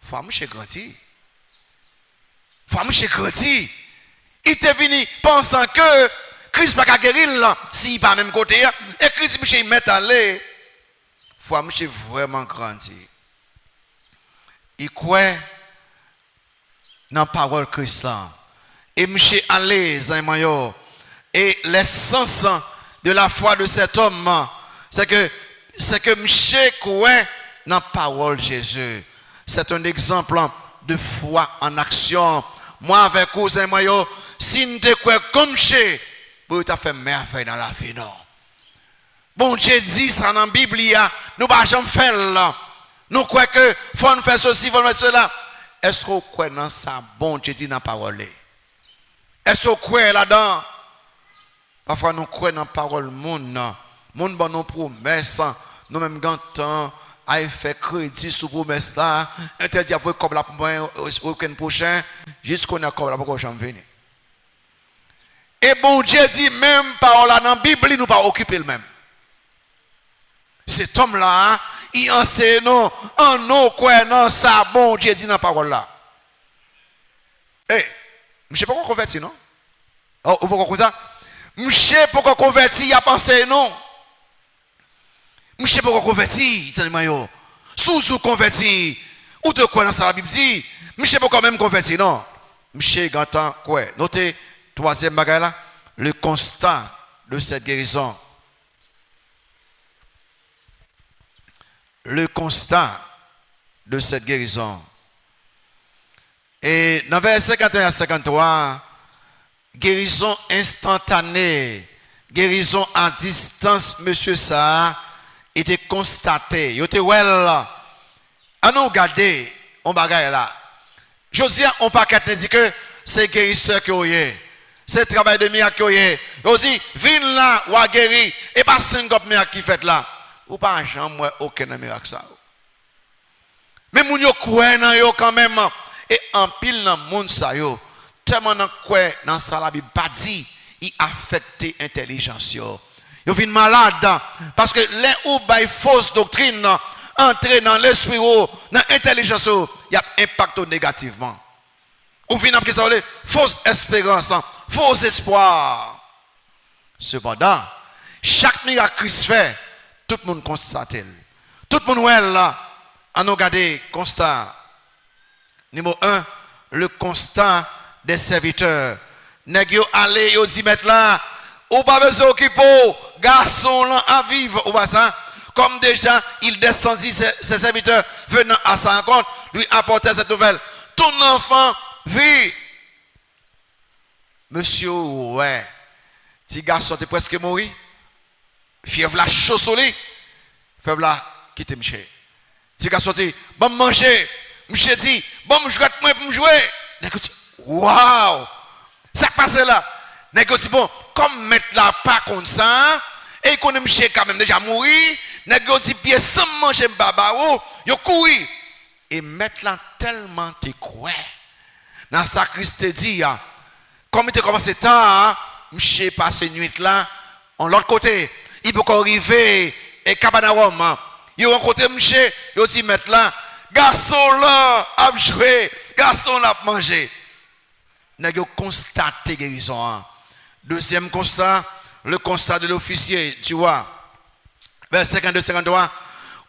faut m'che grandi. Faut m'che grandi. Il était venu pensant que Christ pas guérir là, s'il pas même côté et Christ dit m'che mettre aller. Faut m'che vraiment grandi. Il croit dans la parole Christ là. Et m'che aller zaymayo et l'essence de la foi de cet homme c'est que m'che croit dans la parole Jésus. C'est un exemple de foi en action. Moi avec vous, si nous te croyons comme chez, vous avez fait merveille dans la vie, non. Bon Dieu dit ça dans la Bible, nous ne pouvons jamais faire là. Nous croyons que faut nous faire ceci, faut nous faire cela. Est-ce que vous croyez dans ça? Bon Dieu dit dans la parole. Est-ce que vous croyez là-dedans? Parfois nous croyons dans la parole monde. Monde bon nos promesses, nous même gantons, a fait crédit sur promesse là, interdit à vous comme la au week-end prochain, jusqu'on a comme la pour jamais venir. Et bon Dieu dit même parole là dans la Bible, nous pas occuper le même. Cet homme là, il enseigne nous en nous quoi non ça bon Dieu dit dans la parole là. Eh, je sais pas pourquoi converti non? Oh, pourquoi comme ça? Je sais pourquoi converti a pensé non. Je ne sais pas pourquoi converti, sous converti, ou de quoi dans ça la Bible dit, je ne sais pas pourquoi même converti, non. Je sais quoi. Notez, troisième bagage là, le constat de cette guérison. Le constat de cette guérison. Et dans verset 51 à 53, guérison instantanée, guérison à distance, monsieur ça. Était constaté, il était well là. À nous regarder, on bagaille là. Josia, on paquet dit que c'est guérisseur qui est. C'est travail de miracle qui est. Josie, viens là, ou a guéri, et pas 50 miracles qui fait là. Ou pas jamais aucun miracle ça. Mais moun yo croit nan yo quand même. Et en pile dans moun ça yo. Tellement nan croit dans ça la Bible pas dit, il affecte intelligence yo. Ils viennent malades parce que les ou by fausse doctrine entrer dans l'esprit ou dans l'intelligence il y a impact négativement. Ou viennent après ça fausse espérance, faux espoir. Cependant, chaque miracle Christ fait, tout le monde constate. Tout le monde ouais là, à nous regarder constat. Numéro 1, le constat des serviteurs. Nèg yo aller yo dit mettre là ou pas besoin d'occuper, garçon là à vivre, ou pas ça. Comme déjà, il descendit ses serviteurs venant à sa rencontre, lui apporter cette nouvelle. Ton enfant vit. Monsieur, ouais, petit garçon est presque mort. Fièvre la chaud au lit. Fièvre la quitte Michel. Petit garçon dit, bon manger. Michel dit, bon je vais pour me jouer. Waouh! Ça passe là. Négocie bon, comme mettre la pas comme ça, et qu'on aime quand même déjà mourir, négocie pied sans manger baba ou, yo courir. Et mettre là tellement te croire. dans sacristé dit, comme il a commencé temps, monsieur passe nuit là, en l'autre côté, il peut arriver et Capernaum, il rencontre monsieur, il aussi mettre là, garçon là a joué, garçon là a mangé. N'a constaté guérison. Deuxième constat, le constat de l'officier, tu vois. Verset 52-53.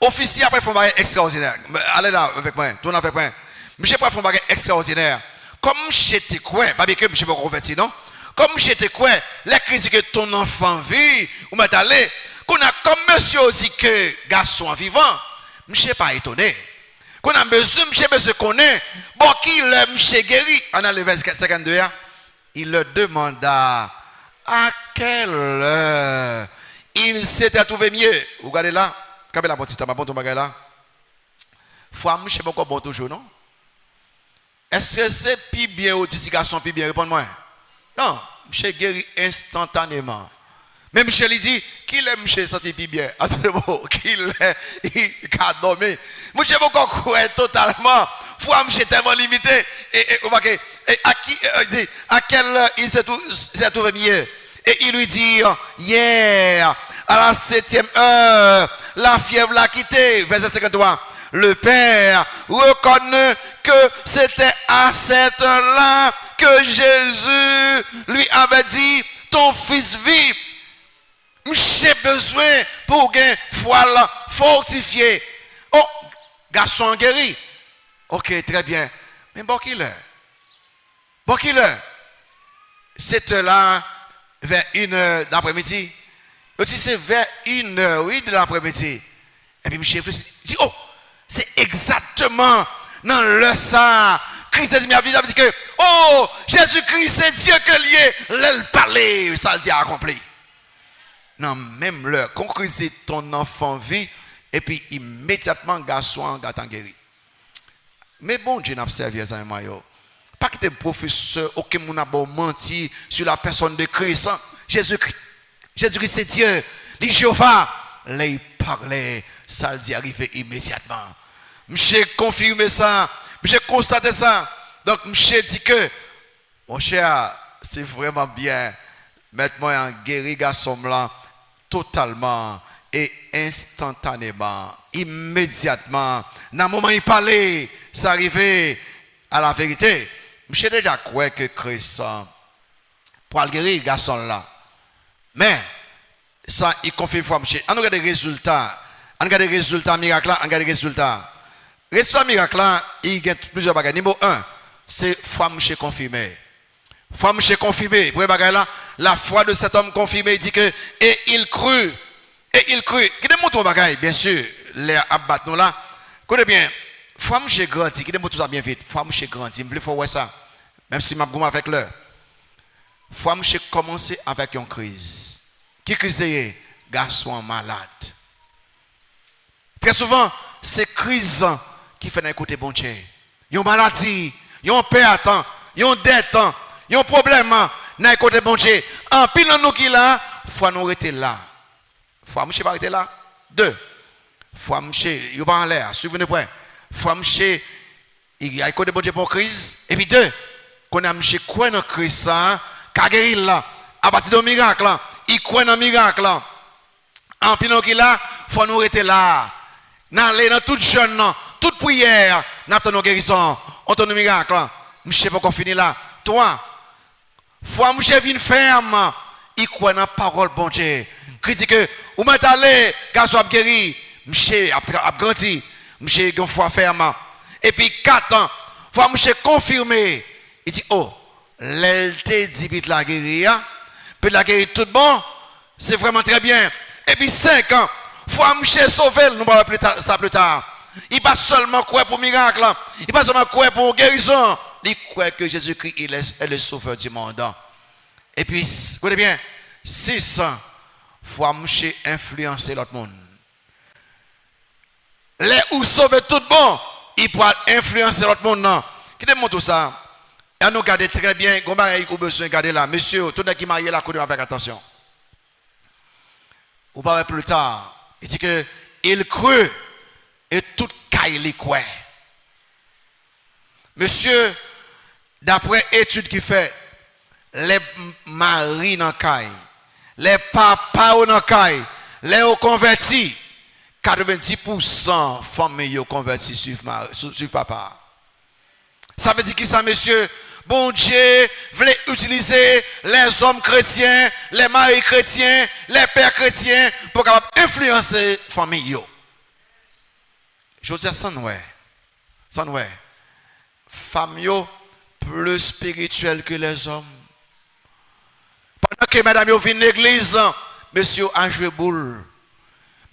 Officier après font bagage extraordinaire. Allez là avec moi, tourne avec moi. Monsieur après font bagage extraordinaire. Comme j'étais quoi, pas bien que monsieur pas converti non. Comme j'étais quoi, la crise que ton enfant vit ou m'est allé, qu'on a comme monsieur dit que garçon vivant, monsieur pas étonné. Qu'on a besoin, monsieur connaît, bon qui l'aime, monsieur guéri. On a le verset 52, il le demanda à quelle heure il s'était trouvé mieux. Vous regardez là, quand la petite ma bon bagage là. Foi, monsieur pas bon toujours, non? Est-ce que c'est plus bien ou dit garçon plus bien? Réponds-moi. Non, monsieur guéri instantanément. Mais monsieur lui dit, qu'il est monsieur senti plus bien. Attendez-moi, qu'il est, il a dormi. Monsieur pas croire totalement. Foi, monsieur tellement limité. Et à quelle heure il s'est trouvé mieux? Et il lui dit, hier, à la 7e heure, la fièvre l'a quitté. Verset 53. Le père reconnaît que c'était à cette heure-là que Jésus lui avait dit, ton fils vit. J'ai besoin pour gagner foi fortifié. Oh, garçon guéri. Ok, très bien. Mais bon qu'il est. Bon qu'il est. C'était là vers 1h d'après-midi. Aussi c'est vers 1h, oui, de l'après-midi. Et puis monsieur dit, oh, c'est exactement dans le ça. Christ a dit que, oh, Jésus-Christ, c'est Dieu que lié. L'elle parler, ça le dit accompli. Non, même l'heure, quand Christ ton enfant vit, et puis immédiatement, garçon, gâteau guéri. Mais bon, Dieu n'a pas servi à ça, pas que tes professeurs, aucun monde n'a pas menti sur la personne de Christ. Jésus-Christ. Jésus-Christ, c'est Dieu. Les Jéhovah, là, il parlait, ça le dit arriver immédiatement. Monsieur confirmé ça, monsieur constaté ça. Donc, monsieur dit que, mon cher, c'est vraiment bien. Mettez-moi un guéri garçon là, totalement et instantanément, immédiatement. Dans le moment où il parlait, ça arrivait à la vérité. Monsieur déjà croit que Christ, pour le guérir, le garçon là. Mais, ça, il confirme fois, monsieur. On regarde les résultats. On regarde les résultats miracles, on regarde les résultats. Résultat miracle, il y a plusieurs bagages. Numéro 1, c'est foi monsieur confirmé. Foi monsieur confirmé. Pour bagage là, la foi de cet homme confirmé, il dit que et il crut. Et il crut. Qui démontre ton bagage, bien sûr, les abattent nous là. Écoutez bien, foi monsieur grandi, qui démontre tout ça bien vite. Foi monsieur grandi, il faut voir ça. Même si m'a goûté avec l'heure. Foi monsieur commencer avec une crise. Qui crise de garçon malade. Très souvent, c'est crise qui fait d'un côté bon Dieu. Il y a une maladie, il y a un perte, il y a une dette, il y a un problème d'un côté bon Dieu. En pile nous qui là, faut nous rester là. Faut monsieur pas rester là. 2. Faut monsieur, il pas en l'air, suivez-nous point. Faut monsieur il y a un côté bon Dieu pour crise et puis 2. Qu'on a monsieur quoi dans crise ça, qu'a guéri là à partir de miracle là, il croit dans miracle là. En pile nous qui là, faut nous rester là. Dans toute jeune, toute prière, nous avons nos guérisons, on a nos miracles. Je ne sais pas qu'on finit là. Toi, foi, je viens ferme, il croit dans la parole bon Dieu. Il dit que, où m'est allé, garçon a guéri, je a grandi, je une foi ferme. Et puis 4 ans, foi, je confirmé. Il dit, oh, l'LT dit vite la guérir, puis la guérir tout bon, c'est vraiment très bien. Et puis 5 ans, foi monsieur sauver, nous parlons ça plus tard. Il pas seulement croire pour miracle, il pas seulement croire pour guérison, il croit que Jésus-Christ est le sauveur du monde. Et puis, écoutez bien, 6 fois monsieur influencer l'autre monde. Les ou sauver tout bon, il pourra influencer l'autre monde. Qui démontre tout ça? Et nous regardez très bien, comment il a besoin de garder là. Monsieur, tout le monde qui marie là, avec attention. Ou pas plus tard. Il dit que il crut et tout caille les croit. Monsieur, d'après études qui fait, les maris dans caille, les papas dans caille, les convertis, 90% familles convertis suivent papa. Ça veut dire que ça, monsieur, bon Dieu voulait utiliser les hommes chrétiens, les maris chrétiens, les pères chrétiens pour capable influencer famille. Je veux dire ça nous. Ça nous. Famille plus spirituelle que les hommes. Pendant que madame yo vient l'église, monsieur a joué boule.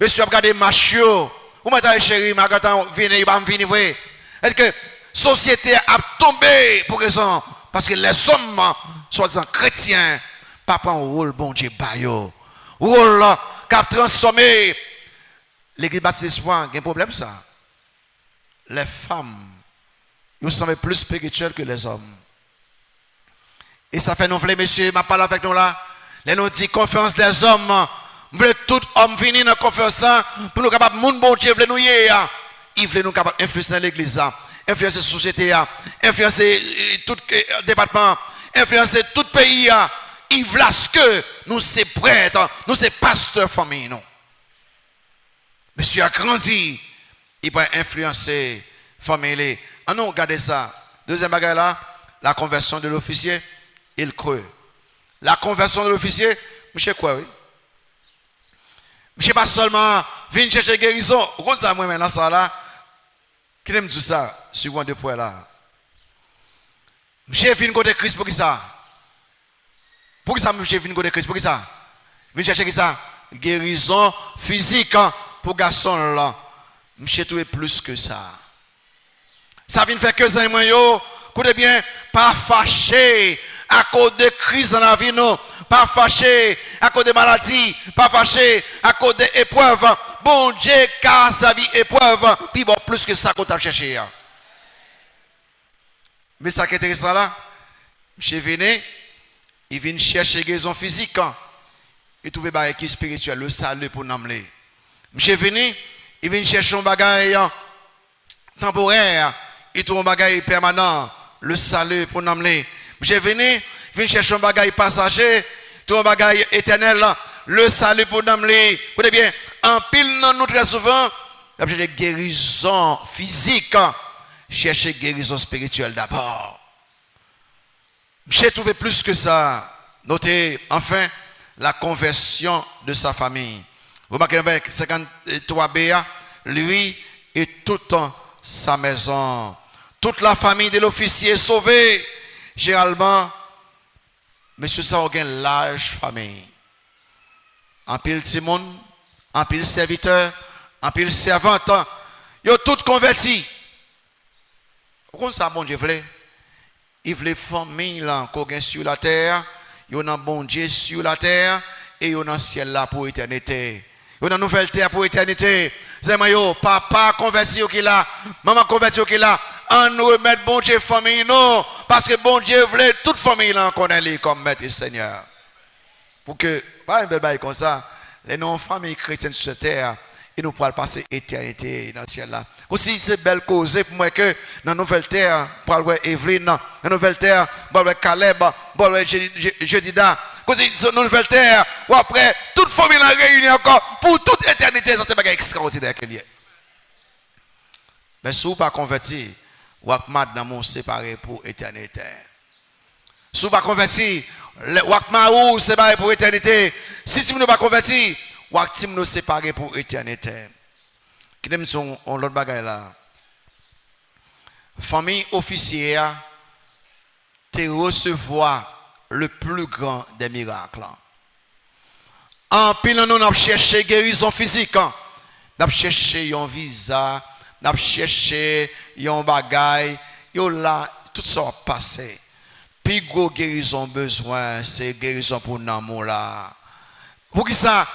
Monsieur a regardé machio. Ou m'attendez chérie, ma gâteau venez, il va me venir vrai. Est-ce que société a tombé pour raison parce que les hommes soi-disant chrétiens pas prendre rôle bon Dieu bayo. Rôle qui a transformé l'église baptiste il y a un problème ça. Les femmes ils sont plus spirituelles que les hommes. Et ça fait nous voulons monsieur m'a parlé avec nous là. Les nous dit conférence des hommes. Nous voulons tout homme venir dans la conférence pour nous capable monde bon Dieu veut nous y il veut nous capable influencer l'église, influencer la société, influencer tout département, influencer tout pays. Il veut ce que nous sommes prêtres, nous sommes pasteurs famille nous. Monsieur a grandi, il peut influencer famille. Ah non, regardez ça. Deuxième bagage là, la conversion de l'officier, il creux. La conversion de l'officier, monsieur quoi oui? Monsieur pas seulement venir chercher guérison. Vous comprenez ça moi maintenant ça là? Qui me dit ça? Suivant deux points là. Monsieur vient côté Christ pour qui ça? Pour qui ça monsieur vient côté Christ pour qui ça? Vient chercher qui ça? Guérison physique pour garçon là. Monsieur trouve plus que ça. Ça vient faire que ça moi yo, écoutez bien, pas fâché à cause de crise dans la vie non, pas fâché à cause de maladies, pas fâché à cause d'épreuves. Bon Dieu car sa vie épreuve, puis bon plus que ça qu'on t'a cherché. Mais ça qui est intéressant là, monsieur venu, il vient chercher guérison physique, il trouve bagage qui spirituel, le salut pour n'amener. Monsieur venu, il vient chercher un bagage temporaire, il trouve un bagage permanent, le salut pour n'amener. Monsieur venu, il vient chercher un bagage passager, trouve un bagage éternel, le salut pour n'amener. Écoutez bien, en pile dans nous très souvent, il a cherché guérison physique, chercher guérison spirituelle d'abord. J'ai trouvé plus que ça. Notez enfin la conversion de sa famille. Vous remarquez avec 53b, lui et toute sa maison. Toute la famille de l'officier sauvée. Généralement, monsieur ça a une large famille. En pile Timon, en pile serviteur, en pile servante. Ils ont tous convertis. Pourquoi ça, bon Dieu voulait? Il voulait famille là, qu'on gagne sur la terre. Il y a un bon Dieu sur la terre. Et il y a un ciel là pour l'éternité. Il y a une nouvelle terre pour l'éternité. C'est moi, papa converti qui là, maman converti qui là. On nous remettre bon Dieu famille, non. Parce que bon Dieu voulait toute famille là qu'on ait comme maître et Seigneur. Pour que, pas un bel bail comme ça, les non-familles chrétiennes sur cette terre, ils nous pourront passer éternité dans le ciel là. Aussi, c'est belle cause pour moi que dans la nouvelle terre, pour aller Evelyne, dans la nouvelle terre, pour aller Caleb, pour aller Jedida. Aussi, dans la nouvelle terre, ou après, toute famille là réunie encore pour toute éternité. Ça, c'est pas extraordinaire qu'il y a. Mais si vous ne pas converti, ou dans mon séparé pour éternité. Si vous ne pas converti, ou séparé pour éternité. Si tu ne pas converti, ou nous séparé pour éternité. Qui aime son l'autre bagaille là. Famille officière te recevoir le plus grand des miracles. En pile nous avons cherché guérison physique. Nous avons cherché un visa, nous avons cherché un bagaille, yo là tout ça a passé. Puis gros guérison besoin, c'est guérison pour l'amour là. Pour qui ça?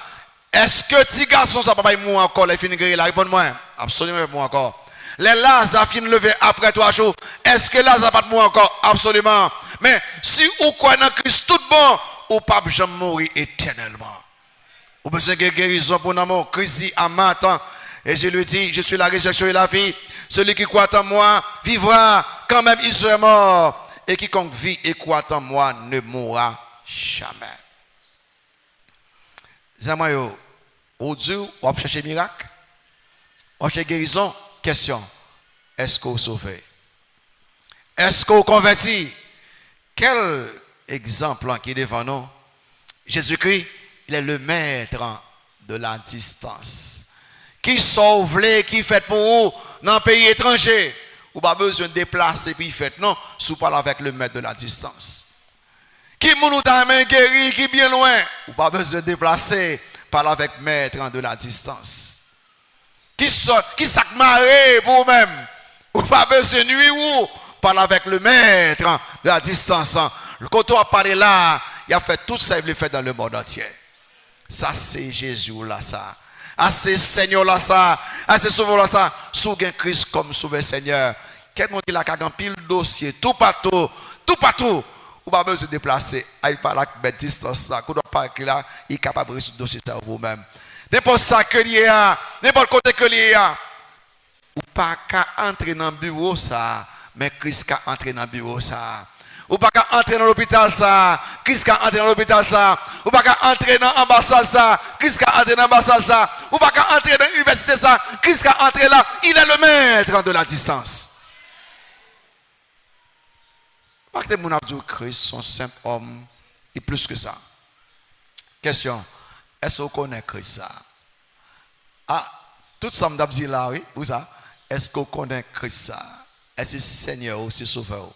Est-ce que petit garçon ça pas moi encore les fin guérir là répondez-moi. Absolument moi encore. Les Lazare fin lever après 3 jours. Est-ce que Lazare pas moi encore? Absolument. Mais si ou croit dans Christ tout bon, ou pas jamais mourir éternellement. Ou besoin de guérison pour l'amour. Christ dit à matin et je lui dis, je suis la résurrection et la vie. Celui qui croit en moi vivra quand même il sera mort. et quiconque vit et croit en moi ne mourra jamais. J'aimerais au Dieu, on va chercher miracle, on cherche guérison. Question, est-ce qu'on sauvé? Est-ce qu'on converti? Quel exemple qui est devant nous? Jésus-Christ, il est le maître de la distance. Qui sauve les, qui fait pour vous dans un pays étranger. Vous n'avez pas besoin de déplacer puis fait. Non, si vous parlez avec le maître de la distance. Qui nous a main guéri, qui bien loin. Vous n'avez pas besoin de déplacer. Parle avec le maître de la distance. Qui s'est marré pour vous-même. Vous n'avez pas besoin de nuire ou. Parle avec le maître de la distance. Quand on a parlé là, il a fait tout ça, il voulait faire dans le monde entier. Ça, c'est Jésus là, ça. Ah, c'est Seigneur là, ça. Ah, c'est Sauveur là, ça. Sougain Christ comme Sauveur Seigneur. Quelqu'un qui a un pile dossier, tout partout. Vous n'avez pas besoin de déplacer. Il parle avec la distance là. Quand on parle là, il est capable de résoudre le dossier ça vous-même. N'importe ça que il y a, n'importe côté que il y a. Ou pas qu'à entrer dans le bureau ça. Mais Christ a entré dans le bureau ça. Ou pas qu'à entrer dans l'hôpital ça. Christ a entré dans l'hôpital ça. Ou pas qu'à entrer dans l'ambassade ça. Christ a entré dans l'ambassade ça. Ou pas qu'à entrer dans l'université ça. Christ a entré là. Il est le maître de la distance. Parce que mon abdou Christ, son simple homme, et plus que ça. Question. Est-ce qu'on connaît Christ ça? Ah, tout ça me dit là, oui. Où ça? Est-ce qu'on connaît Christ ça? Est-ce que c'est Seigneur ou c'est Sauveur?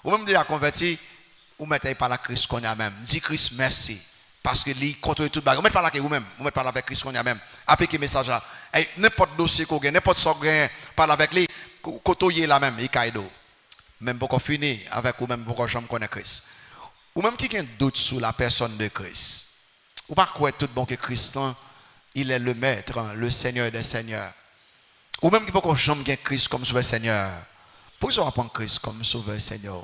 Ou même déjà converti, ou mettez par la Christ qu'on a même. Dis Christ merci. Parce que lui contrôle tout le bagage. Vous mettez par là vous-même. Vous mettez par là avec Christ qu'on a même. Appliquez le message là. N'importe dossier qu'on gagne, n'importe ce qu'on gagne, parle avec lui, côtoyer là même, il caïdo. Même pour qu'on finisse avec vous, même pour qu'on jamais connaît Christ. Ou même qui a un doute sur la personne de Christ. Ou pas quoi tout bon que Christ, il est le maître, le Seigneur des Seigneurs. Ou même qui peut qu'on jamais gagne Christ comme Sauveur Seigneur. Pourquoi on va prendre Christ comme Sauveur Seigneur?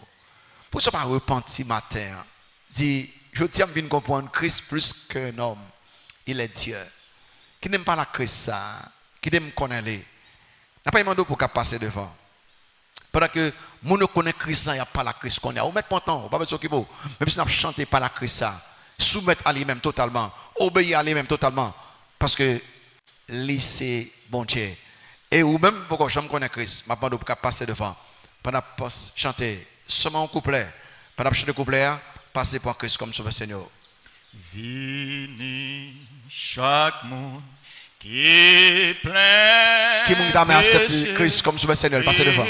Pourquoi on ne pas repentir matin? Dit, je tiens bien comprendre Christ plus qu'un homme. Il est Dieu. Qui n'aime pas la Christ ça, qui n'aime connaître les. N'a pas demandé pour qu'à passer devant. Pendant que nous ne connaissons Christ là, il n'y a pas la Christ qu'on a. Ou mettre content, ou pas besoin qu'il faut. Même si on ne chante pas la Christ ça, soumettre à lui-même totalement, obéir à lui-même totalement. Parce que lui c'est bon Dieu. Et ou même pourquoi je me connais Christ, je demande pour passer devant. Pendant que chanter seulement un couplet, pendant que chanter le couplet, passer pour Christ comme Sauveur Seigneur. Vini chaque monde qui est plein. Qui m'a accepté Christ comme Sauveur Seigneur, passez devant.